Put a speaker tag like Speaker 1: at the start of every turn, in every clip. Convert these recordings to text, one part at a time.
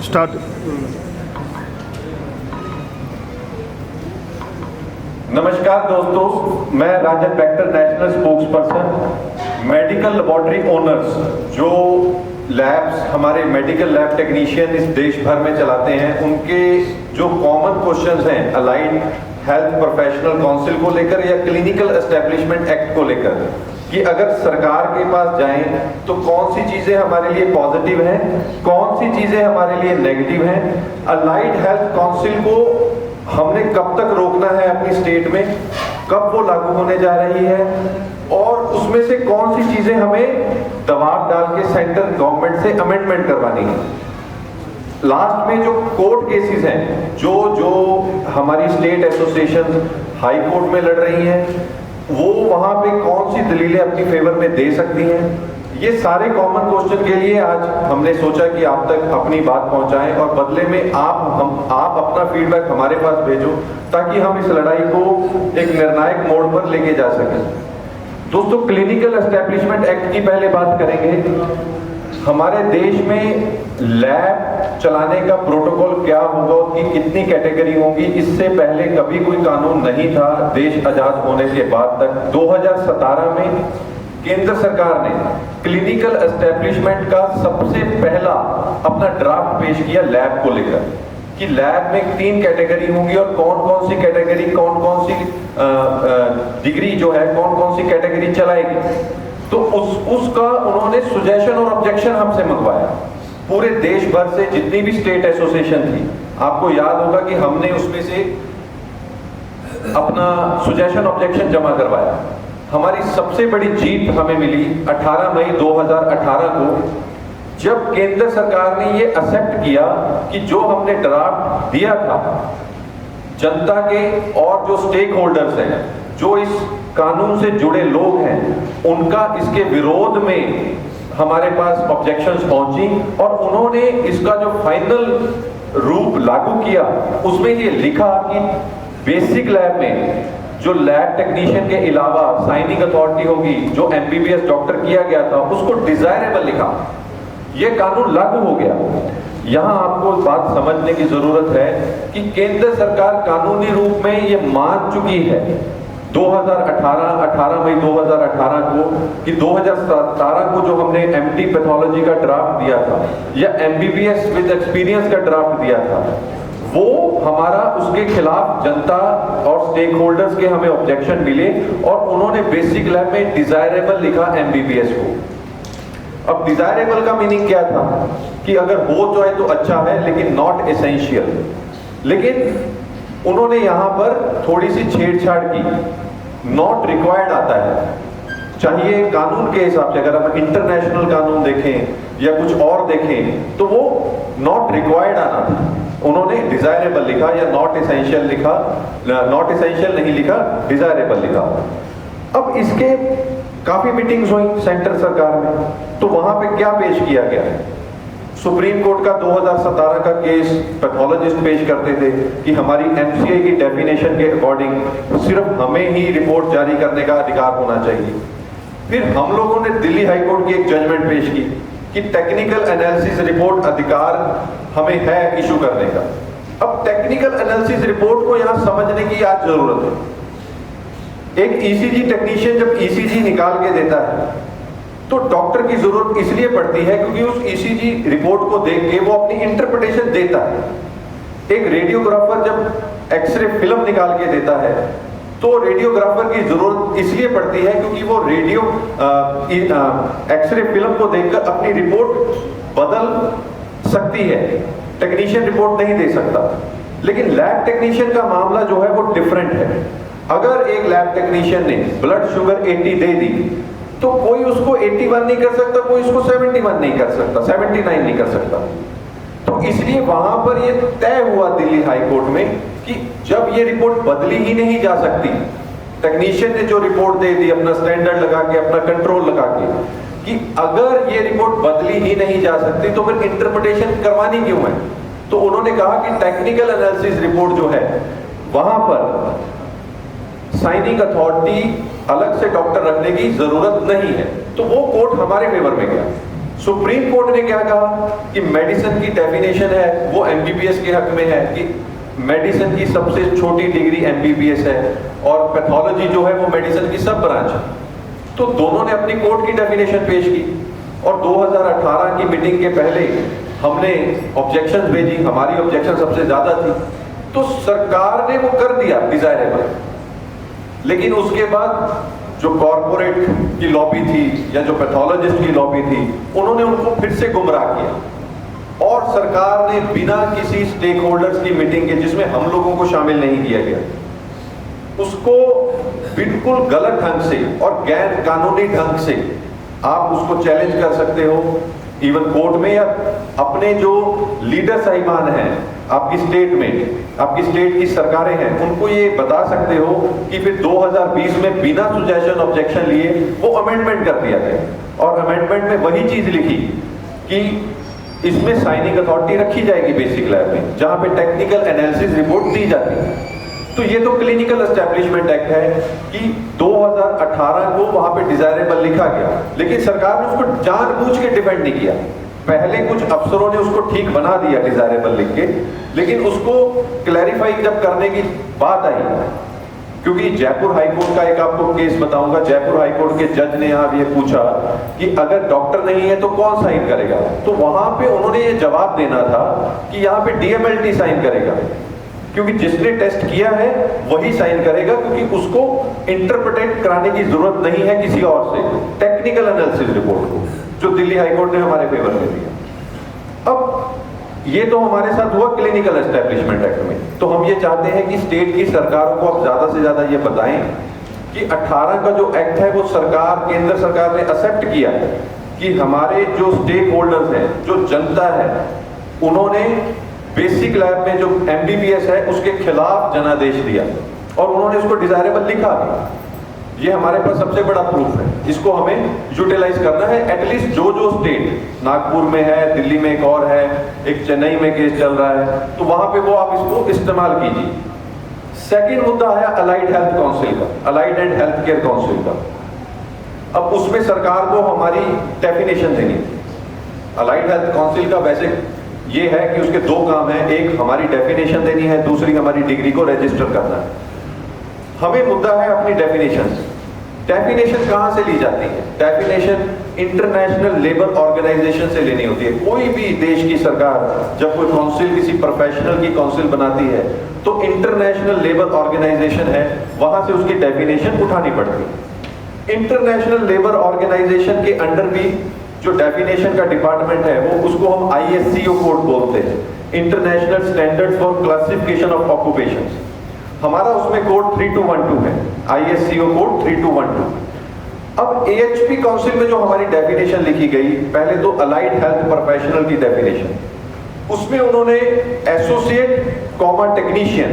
Speaker 1: Start.
Speaker 2: नमस्कार दोस्तों, मैं Rajan Bector, national spokesperson, medical laboratory owners जो लैब्स हमारे मेडिकल लैब टेक्नीशियन इस देश भर में चलाते हैं, उनके जो कॉमन क्वेश्चंस हैं अलाइड हेल्थ प्रोफेशनल काउंसिल को लेकर या क्लिनिकल एस्टेब्लिशमेंट एक्ट को लेकर, कि अगर सरकार के पास जाएं तो कौन सी चीजें हमारे लिए पॉजिटिव हैं, कौन सी चीजें हमारे लिए नेगेटिव हैं, अलाइड हेल्थ काउंसिल को हमने कब तक रोकना है अपनी स्टेट में, कब वो लागू होने जा रही है, और उसमें से कौन सी चीजें हमें दबाव डाल के सेंट्रल गवर्नमेंट से अमेंडमेंट करवानी है। लास्ट में जो कोर्ट केसेस हैं, जो हमारी स्टेट एसोसिएशन हाई कोर्ट में लड़ रही हैं, वो वहां पे कौन सी दलीलें अपनी फेवर में दे सकती हैं, ये सारे कॉमन क्वेश्चन के लिए आज हमने सोचा कि आप तक अपनी बात पहुंचाएं और बदले में आप अपना फीडबैक हमारे पास भेजो ताकि हम इस लड़ाई को एक निर्णायक मोड़ पर लेके जा सकें। दोस्तों, क्लिनिकल एस्टेब्लिशमेंट एक्ट की पहले बात करेंगे। हमारे देश में लैब चलाने का प्रोटोकॉल क्या होगा, उसकी कितनी कैटेगरी होगी, इससे पहले कभी कोई कानून नहीं था देश आजाद होने के बाद तक। 2017 में केंद्र सरकार ने क्लिनिकल एस्टेब्लिशमेंट का सबसे पहला अपना ड्राफ्ट पेश किया लैब को लेकर, कि लैब में 3 कैटेगरी होंगी और कौन कौन सी कैटेगरी, कौन कौन सी डिग्री जो है, कौन कौन सी कैटेगरी चलाएगी। तो उसका उन्होंने सुजेशन और ऑब्जेक्शन हमसे मंगवाया, पूरे देश भर से जितनी भी स्टेट एसोसिएशन थी। आपको याद होगा कि हमने उसमें से अपना सुजेशन ऑब्जेक्शन जमा करवाया। हमारी सबसे बड़ी जीत हमें मिली 18 मई 2018 को, जब केंद्र सरकार ने ये एक्सेप्ट किया कि जो हमने ड्राफ्ट दिया था, जनता के और जो स्टेक होल्डर्स हैं, जो इस कानून से जुड़े लोग हैं, उनका इसके विरोध में हमारे पास ऑब्जेक्शंस पहुंची और उन्होंने इसका जो फाइनल रूप लागू किया, उसमें ये लिखा कि बेसिक लैब में जो लैब टेक्नीशियन के अलावा साइनिंग अथॉरिटी होगी, जो एमबीबीएस डॉक्टर किया गया था, उसको डिजायरेबल लिखा। ये कानून लागू हो गया। यहां आपको बात समझने की जरूरत है कि केंद्र सरकार कानूनी रूप में ये मान चुकी है 18 मई 2018 को, कि 2017 को जो हमने एमडी पैथोलॉजी का ड्राफ्ट दिया था या एमबीबीएस विद एक्सपीरियंस का ड्राफ्ट दिया था, वो हमारा उसके खिलाफ जनता और स्टेक होल्डर्स के हमें ऑब्जेक्शन मिले और उन्होंने बेसिक लैब में डिजायरेबल लिखा एमबीबीएस को। अब डिजायरेबल का मीनिंग क्या था कि अगर हो जाए तो अच्छा है, लेकिन नॉट एसेंशियल। लेकिन उन्होंने यहां पर थोड़ी सी छेड़छाड़ की। नॉट रिक्वायर्ड आता है, चाहिए कानून के हिसाब से, अगर हम इंटरनेशनल कानून देखें या कुछ और देखें तो वो नॉट रिक्वायर्ड आना था। उन्होंने डिजायरेबल लिखा या नॉट एसेंशियल लिखा, नॉट एसेंशियल नहीं लिखा, डिजायरेबल लिखा। अब इसके काफी मीटिंग्स हुई सेंटर सरकार में, तो वहां पे क्या पेश किया गया है? सुप्रीम कोर्ट का 2017 का केस पैथोलॉजिस्ट पेश करते थे कि हमारी एमसीए की डेफिनेशन के अकॉर्डिंग सिर्फ हमें ही रिपोर्ट जारी करने का अधिकार होना चाहिए। फिर हम लोगों ने दिल्ली हाई कोर्ट की एक जजमेंट पेश की कि टेक्निकल एनालिसिस रिपोर्ट अधिकार हमें है इशू करने का। अब टेक्निकल एनालिसिस रिपोर्ट को यहां समझने की आज जरूरत है। एक ईसीजी टेक्नीशियन जब ईसीजी निकाल के देता है तो डॉक्टर की जरूरत इसलिए पड़ती है क्योंकि उस ईसीजी रिपोर्ट को देख के वो अपनी इंटरप्रिटेशन देता है। एक रेडियोग्राफर जब एक्सरे फिल्म निकाल के देता है तो रेडियोग्राफर की जरूरत इसलिए पड़ती है क्योंकि वो रेडियो एक्सरे फिल्म को देखकर अपनी रिपोर्ट बदल सकती है। टेक्नीशियन रिपोर्ट नहीं दे सकता। लेकिन लैब टेक्नीशियन का मामला जो है वो डिफरेंट है। अगर एक लैब टेक्नीशियन ने ब्लड शुगर 80 दे दी तो कोई उसको 81 नहीं कर सकता, कोई उसको 71 नहीं कर सकता, 79 नहीं कर सकता। तो इसलिए वहां पर ये तय हुआ दिल्ली हाई कोर्ट में कि जब ये रिपोर्ट बदली ही नहीं जा सकती, टेक्नीशियन ने जो रिपोर्ट दे दी अपना स्टैंडर्ड लगा के, अपना कंट्रोल लगा के, कि अगर ये रिपोर्ट बदली ही नहीं जा सकती तो फिर इंटरप्रिटेशन करवानी क्यों है? तो उन्होंने कहा कि टेक्निकल एनालिसिस रिपोर्ट जो है वहां पर साइनिंग अथॉरिटी अलग से डॉक्टर रखने की जरूरत नहीं है। तो वो कोर्ट हमारे फेवर में गया। सुप्रीम कोर्ट ने क्या कहा कि मेडिसिन की डेफिनेशन है वो एमबीबीएस के हक में है कि मेडिसिन की सबसे छोटी डिग्री एमबीबीएस है और पैथोलॉजी जो है वो मेडिसिन की सब ब्रांच है। तो दोनों ने अपनी कोर्ट की डेफिनेशन पेश की और 2018 की मीटिंग के पहले हमने ऑब्जेक्शन भेजी, हमारी ऑब्जेक्शन सबसे ज्यादा थी, तो सरकार ने वो कर दिया डिजायरेबल। लेकिन उसके बाद जो कॉर्पोरेट की लॉबी थी या जो पैथोलॉजिस्ट की लॉबी थी, उन्होंने उनको फिर से गुमराह किया और सरकार ने बिना किसी स्टेक होल्डर्स की मीटिंग के, जिसमें हम लोगों को शामिल नहीं किया गया, उसको बिल्कुल गलत ढंग से और गैर कानूनी ढंग से आप उसको चैलेंज कर सकते हो इवन कोर्ट में, या अपने जो लीडर साहिबान हैं आपकी स्टेट में, आपकी स्टेट की सरकारें हैं, उनको ये बता सकते हो कि फिर 2020 में बिना सुजेशन ऑब्जेक्शन लिए वो अमेंडमेंट कर दिया गया और अमेंडमेंट में वही चीज लिखी कि इसमें साइनिंग अथॉरिटी रखी जाएगी बेसिक लैब में, जहां पे टेक्निकल एनालिसिस रिपोर्ट दी जाती है। तो ये तो क्लिनिकल एस्टेब्लिशमेंट एक्ट है कि 2018 को वहां पे डिजायरेबल लिखा गया, लेकिन सरकार ने उसको जानबूझ के डिफेंड नहीं किया। पहले कुछ अफसरों ने उसको ठीक बना दिया डिजायरेबल लिख के, लेकिन उसको क्लैरिफाई जब करने की बात आई, क्योंकि जयपुर हाईकोर्ट का एक आपको केस बताऊंगा, जयपुर हाईकोर्ट के जज ने यहाँ ये पूछा कि अगर डॉक्टर नहीं है तो कौन साइन करेगा, तो वहां पे उन्होंने ये जवाब देना था कि यहाँ पे डीएमएलटी साइन करेगा, क्योंकि जिसने टेस्ट किया है वही साइन करेगा, क्योंकि उसको इंटरप्रेट कराने की जरूरत नहीं है किसी और से टेक्निकल एनालिसिस रिपोर्ट को, जो दिल्ली हाईकोर्ट ने हमारे फेवर में दिया। अब ये तो हमारे साथ हुआ क्लिनिकल एस्टेब्लिशमेंट एक्ट में। तो हम ये चाहते हैं कि स्टेट की सरकारों को अब ज्यादा से ज्यादा ये बताएं कि 18 का जो एक्ट है वो सरकार, केंद्र सरकार ने एक्सेप्ट किया कि हमारे जो स्टेक होल्डर्स हैं, जो जनता है, उन्होंने बेसिक लैब में जो एमबीबीएस है उसके खिलाफ जनादेश दिया और उन्होंने उसको डिजायरेबल लिखा। ये हमारे पास सबसे बड़ा प्रूफ है, इसको हमें यूटिलाइज करना है। एटलीस्ट जो जो स्टेट, नागपुर में है, दिल्ली में एक और है, एक चेन्नई में केस चल रहा है, तो वहां पे वो आप इसको इस्तेमाल कीजिए। सेकेंड मुद्दा है अलाइड हेल्थ काउंसिल का, allied and health care council का। अब उसमें सरकार को हमारी डेफिनेशन देनी थी। अलाइड हेल्थ काउंसिल का वैसे ये है कि उसके दो काम हैं, एक हमारी डेफिनेशन देनी है, दूसरी हमारी डिग्री को रजिस्टर करना है। हमें मुद्दा है अपनी डेफिनेशन। डेफिनेशन कहां से ली जाती है? डेफिनेशन इंटरनेशनल लेबर ऑर्गेनाइजेशन से लेनी होती है। कोई भी देश की सरकार जब कोई काउंसिल, किसी प्रोफेशनल की काउंसिल बनाती है, तो इंटरनेशनल लेबर ऑर्गेनाइजेशन है, वहां से उसकी डेफिनेशन उठानी पड़ती है। इंटरनेशनल लेबर ऑर्गेनाइजेशन के अंडर भी जो डेफिनेशन का डिपार्टमेंट है, वो उसको हम ISCO कोड बोलते हैं, international standard for classification of occupations. हमारा उसमें कोड 3212 है, ISCO कोड 3212। अब AHP काउंसिल में जो हमारी डेफिनेशन लिखी गई, पहले तो अलाइड हेल्थ प्रोफेशनल की डेफिनेशन, उसमें उन्होंने एसोसिएट कॉमा टेक्नीशियन,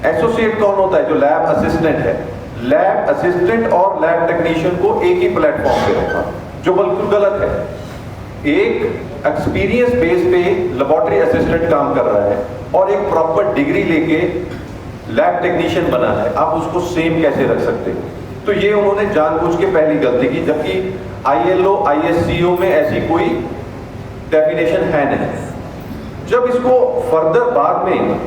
Speaker 2: एसोसिएट कौन होता है? जो लैब असिस्टेंट है, लैब असिस्टेंट और लैब टेक्नीशियन को एक ही प्लेटफॉर्म पे रखा, जो बिल्कुल गलत है। एक एक्सपीरियंस बेस पे लेबोरेटरी असिस्टेंट काम कर रहा है और एक प्रॉपर डिग्री लेके लैब टेक्नीशियन बना है, आप उसको सेम कैसे रख सकते हो? तो ये उन्होंने जानबूझ के पहली गलती की, जबकि ILO ISCO में ऐसी कोई डेफिनेशन है नहीं। जब इसको फर्दर बाद में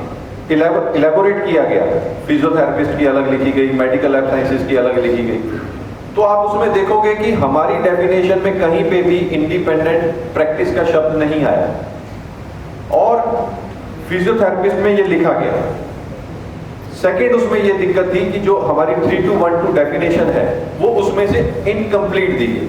Speaker 2: इलेबोरेट किया गया, फिजियोथेरेपिस्ट की अलग लिखी गई, मेडिकल लाइफ साइंसेज की अलग लिखी गई, तो आप उसमें देखोगे कि हमारी डेफिनेशन में कहीं पे भी इंडिपेंडेंट प्रैक्टिस का शब्द नहीं आया और फिजियोथेरेपिस्ट में ये लिखा गया। सेकेंड, उसमें ये दिक्कत थी कि जो हमारी 3212 डेफिनेशन है वो उसमें से इनकम्प्लीट दी गई,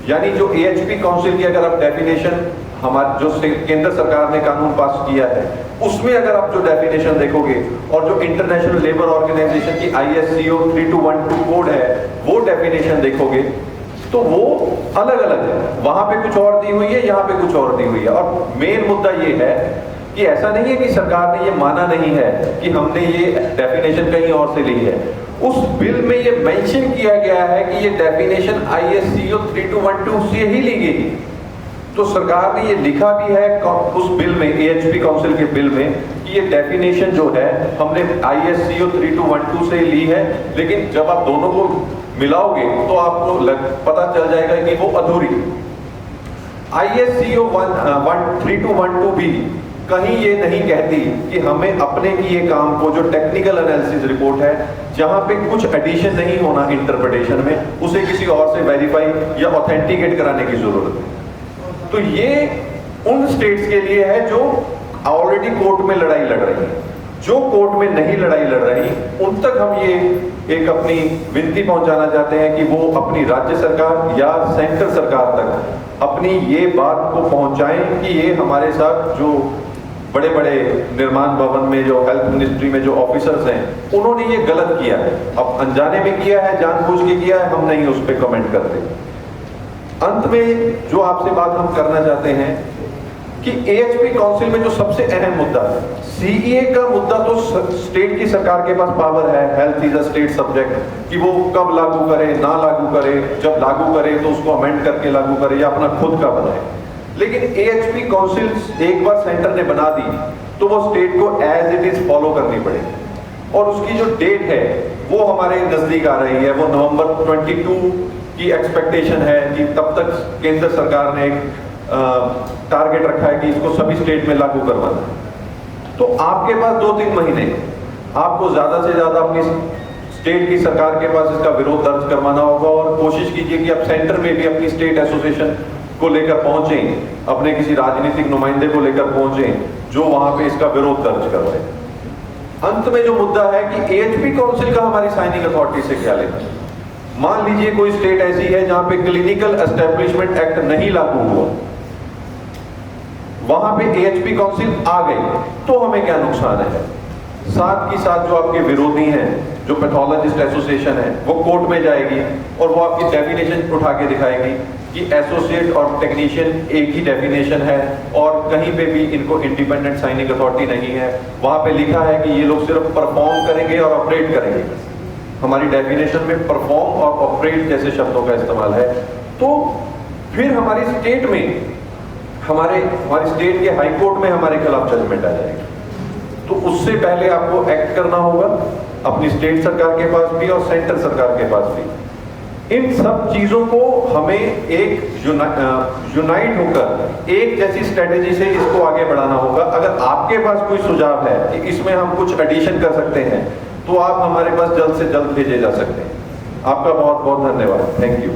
Speaker 2: यानी जो AHP काउंसिल की अगर आप डेफिनेशन, हमारे जो केंद्र सरकार ने कानून पास किया है, उसमें अगर आप जो डेफिनेशन देखोगे और जो इंटरनेशनल लेबर ऑर्गेनाइजेशन की ISCO 3212 कोड है वो डेफिनेशन देखोगे, तो वो अलग अलग है। वहां पे कुछ और दी हुई है, यहाँ पे कुछ और दी हुई है। और मेन मुद्दा ये है कि ऐसा नहीं है कि सरकार ने ये माना नहीं है कि हमने ये डेफिनेशन कहीं और से ली है। उस बिल में ये मेंशन किया गया है कि ये डेफिनेशन ISCO 3212 से ही ली गई। तो सरकार ने ये लिखा भी है उस बिल में, AHP काउंसिल के बिल में, कि ये डेफिनेशन जो है हमने ISCO 3212 से ली है, लेकिन जब आप दोनों को मिलाओगे तो आपको पता चल जाएगा कि वो अधूरी। ISCO 13212 भी कहीं ये नहीं कहती कि हमें अपने की ये काम को, जो टेक्निकल एनालिसिस रिपोर्ट है जहां पे कुछ एडिशन नहीं होना इंटरप्रिटेशन में, उसे किसी और से वेरीफाई या ऑथेंटिकेट कराने की जरूरत है। तो ये उन स्टेट्स के लिए है जो ऑलरेडी कोर्ट में लड़ाई लड़ रही है। जो कोर्ट में नहीं लड़ाई लड़ रही, उन तक हम ये एक अपनी विनती पहुंचाना चाहते हैं कि वो अपनी राज्य सरकार या सेंटर सरकार तक अपनी ये बात को पहुंचाएं कि ये हमारे साथ जो बड़े बड़े निर्माण भवन में, जो हेल्थ मिनिस्ट्री में जो ऑफिसर्स हैं, उन्होंने ये गलत किया है। अब अनजाने में किया है, जानबूझ के किया है, हम नहीं उस पर कमेंट करते। अंत में जो आपसे बात हम करना चाहते हैं कि AHP काउंसिल में जो सबसे अहम मुद्दा है, CEA का मुद्दा, तो स्टेट की सरकार के पास पावर है, health is a state subject, कि वो कब लागू करे, ना लागू करे, जब लागू करे तो उसको अमेंड करके लागू करे या अपना खुद का बनाए। लेकिन AHP काउंसिल एक बार सेंटर ने बना दी तो वो स्टेट को एज इट इज फॉलो करनी पड़ेगी। और उसकी जो डेट है वो हमारे नजदीक आ रही है, वो नवंबर 22 की एक्सपेक्टेशन है कि तब तक केंद्र सरकार ने एक टारगेट रखा है कि इसको सभी स्टेट में लागू करवाना है। तो आपके पास 2-3 महीने, आपको ज्यादा से ज्यादा अपनी स्टेट की सरकार के पास इसका विरोध दर्ज करवाना होगा और कोशिश कीजिए कि आप सेंटर में भी अपनी स्टेट एसोसिएशन को लेकर पहुंचे, अपने किसी राजनीतिक नुमाइंदे को लेकर पहुंचे जो वहां पे इसका विरोध दर्ज करवाए। अंत में जो मुद्दा है कि AHP काउंसिल का हमारी साइनिंग अथॉरिटी से क्या लेना। मान लीजिए कोई स्टेट ऐसी है जहां पे क्लिनिकल एस्टेब्लिशमेंट एक्ट नहीं लागू हुआ, वहां पे AHP काउंसिल आ गई, तो हमें क्या नुकसान है। साथ ही साथ जो आपके विरोधी हैं, जो पैथोलॉजिस्ट एसोसिएशन है, वो कोर्ट में जाएगी और वो आपकी डेफिनेशन उठा के दिखाएगी कि एसोसिएट और टेक्नीशियन एक ही डेफिनेशन है और कहीं पे भी इनको इंडिपेंडेंट साइनिंग अथॉरिटी नहीं है। वहां पे लिखा है कि ये लोग सिर्फ परफॉर्म करेंगे और ऑपरेट करेंगे। हमारी डेफिनेशन में परफॉर्म और ऑपरेट जैसे शब्दों का इस्तेमाल है। तो फिर हमारी स्टेट में, हमारी स्टेट के हाई कोर्ट में हमारे खिलाफ जजमेंट आ जाएगी। तो उससे पहले आपको एक्ट करना होगा, अपनी स्टेट सरकार के पास भी और सेंटर सरकार के पास भी। इन सब चीजों को हमें एक यूनाइट होकर एक जैसी स्ट्रेटेजी से इसको आगे बढ़ाना होगा। अगर आपके पास कोई सुझाव है कि इसमें हम कुछ एडिशन कर सकते हैं, तो आप हमारे पास जल्द से जल्द भेजे जा सकते हैं। आपका बहुत बहुत धन्यवाद। Thank you.